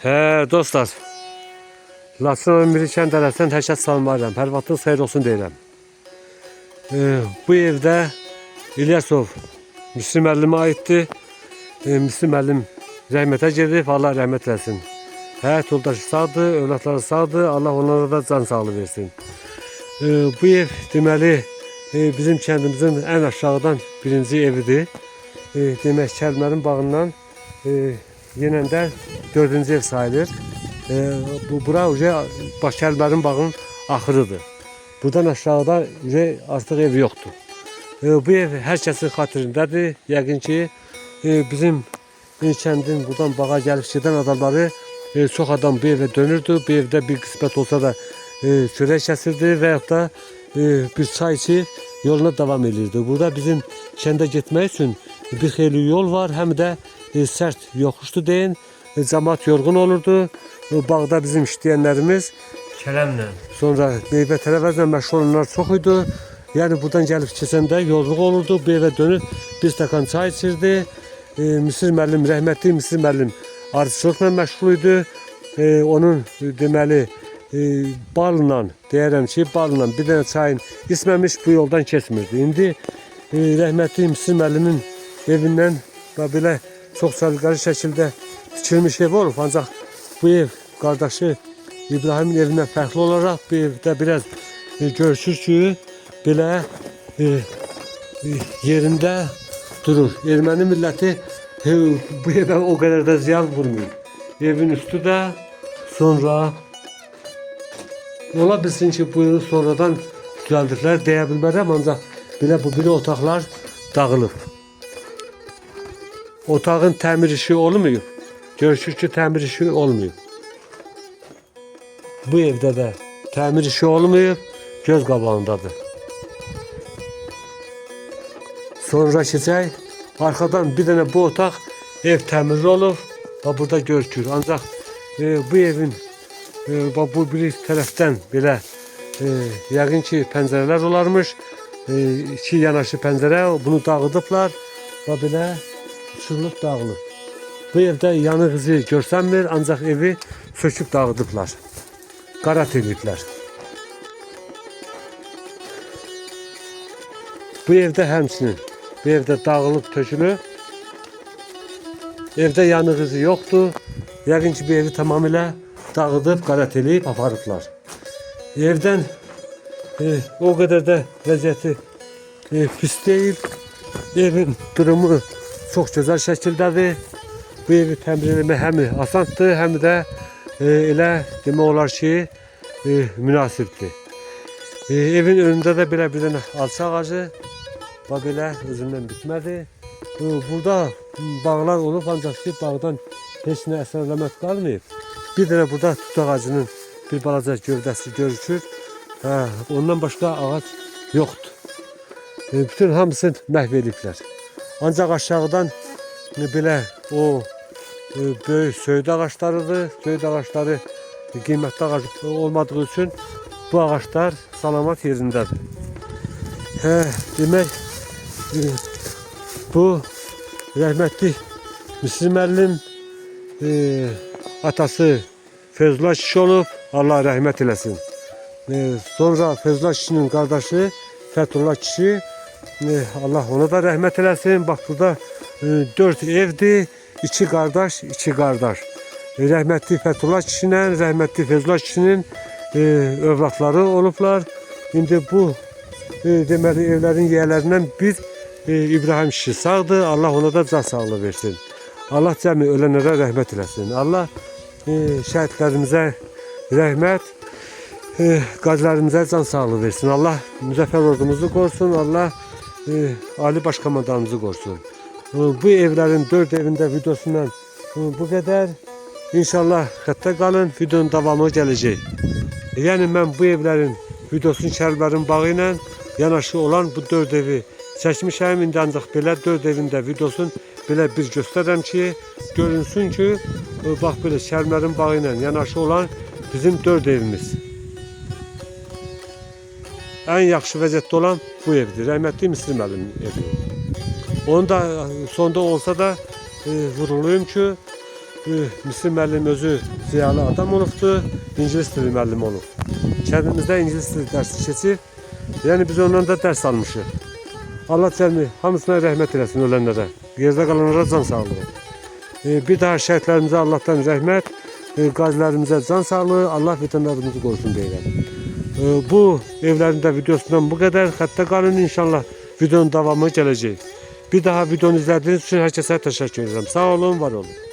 He dostlar, Laçın Ömürkən dərəsindən hər kəs salamlayıram. Hər vaxtınız xeyir olsun deyirəm. Bu evdə İlyasov Müslüm müəllimə aiddir. Müslüm müəllim rəhmətə gedib, Allah rəhmət eləsin. Həyat yoldaşı sağdır, övladları sağdır, Allah onlara da can sağlığı versin. Bu ev deməli bizim kəndimizin ən aşağıdan birinci evidir. Demək Kəlmərin bağından yenəndə 4-cü ev sayılır. Bura Kəlmərin bağının axırıdır. Buradan aşağıda artıq ev yoxdur. Bu ev hər kəsin xatirindədir. Yəqin ki bizim kəndin buradan bağa gəlib gedən adamları çox adam bu evə dönürdü. Bu evdə bir qismət olsa da çörək kəsirdi və yaxud da bir çay içib yoluna davam edirdi. Burada bizim kəndə getmək üçün bir xeyli yol var. Həm də sərt yoxuşdu deyin. Cəmaət yorğun olurdu. Bağda bizim işləyənlərimiz kələmlə, sonra meyvə tərəvəzlə məşğul olanlar çox idi. Yəni buradan gəlib keçəndə yolluq olurdu. Bu evə dönüb bir stəkan çay içirdi. Müslüm müəllim, rəhmətli Müslüm müəllim arıçılıqla məşğul idi. Onun deməli balla, deyərəm ki, balla bir dənə çayın içməmiş bu yoldan keçmirdi. İndi rəhmətli Müslüm müəllimin evindən belə çox səliqəli şəkildə tikilmiş ev olub. Ancaq bu ev qardaşı İbrahimin evindən fərqli olaraq bu evdə biraz görüşür ki, belə yerində durur. Erməni milləti bu evə o qədər də ziyan vurmuyor. Evin üstü də sonra ola bilsin ki, bu evi sonradan düzəldiklər deyə bilmərəm, ancaq belə bu biri otaqlar dağılıb. Otağın təmir işi olmuyor. Görüşür ki, təmir işi olmuyor. Bu evdə də təmir işi olmuyor, göz qabağındadır. Sonra keçək, arxadan bir dənə bu otaq ev təmirli olub, burada görükür. Ancaq bu evin bu bir tərəfdən belə yəqin ki, pəncərələr olarmış. İki yanaşı pəncərə, bunu dağıdıblar və belə uçurulub dağılıb. Bu evdə yanıq izi görsənmir, ancaq evi söküb dağıdıblar. Qarat ediblər. Bu evdə həmçinin, bu evdə dağılıb tökülür. Evdə yanıq izi yoxdur. Yəqin ki, bu evi tamamilə dağıdıb, qarat edib aparıblar. Evdən o qədər də vəziyyəti pis deyil. Evin durumu çox gözəl şəkildədir. Bu evi təmir etmək həm asandır, həm də elə demək olar ki, münasibdir. Evin önündə də belə bir dənə alça ağacı və belə özündən bitmədi. Burada bağlar olub, ancaq ki, bağdan heç nə əsərləmək qalmayıb. Bir dənə burada tut ağacının bir balaca gövdəsi görükür. Ondan başqa ağac yoxdur. Bütün hamısını məhv ediblər. Ancaq aşağıdan belə o böyük söyüd ağaçlarıdır. Söyüd ağaçları qiymətli ağac olmadığı üçün bu ağaçlar salamat yerindədir. Demək bu rəhmətli Müslüm müəllim atası Feyzullah kişi olub, Allah rəhmət eləsin. Sonra Feyzullah kişinin qardaşı Fəthullah kişi, Allah ona da rəhmət eləsin. Bax burada 4 evdir. 2 qardaş, 2 qardaş. Rəhmətli Fəthullah kişinin, rəhmətli Feyzullah kişinin övladları olublar. İndi bu deməli evlərin yiyələrindən bir İbrahim kişi sağdır. Allah ona da can sağlığı versin. Allah cəmi ölənlərə rəhmət eləsin. Allah şəhidlərimizə rəhmət, qazilərimizə can sağlığı versin. Allah müzəffər ordumuzu qorusun. Allah Ali Başkomandanımızı qorusun. Bu evlərin 4 evində videosundan bu qədər. İnşallah xəttə qalın, videonun davamı gələcək. Yəni mən bu evlərin videosunu Kəlmərin bağı ilə yanaşı olan bu 4 evi çəkmişəm. İndi ancaq belə 4 evin də videosunu belə bir göstərəm ki, görünsün ki, bax belə Kəlmərin bağı ilə yanaşı olan bizim 4 evimiz. Ən yaxşı vəziyyətdə olan bu evdir. Rəhmətli Müslüm müəllimin evi. Onu da sonda olsa da vuruluyum ki, Müslüm müəllim özü ziyalı adam olubdu. İngilis dili müəllimi olub. Kəndimizdə ingilis dili dərsi keçir. Yəni biz ondan da dərs almışıq. Allah cəmi hamısına rəhmət eləsin ölənlərə. Yerdə qalanlara can sağlığı. Bir daha şəhidlərimizə Allahdan rəhmət, qazilərimizə can sağlığı, Allah vətənlərimizi qorusun deyirəm. Bu evlərin də videosundan bu qədər. Xəttə qalın, inşallah videonun davamı gələcək. Bir daha videonu izlədiyiniz üçün hər kəsə təşəkkür edirəm. Sağ olun, var olun.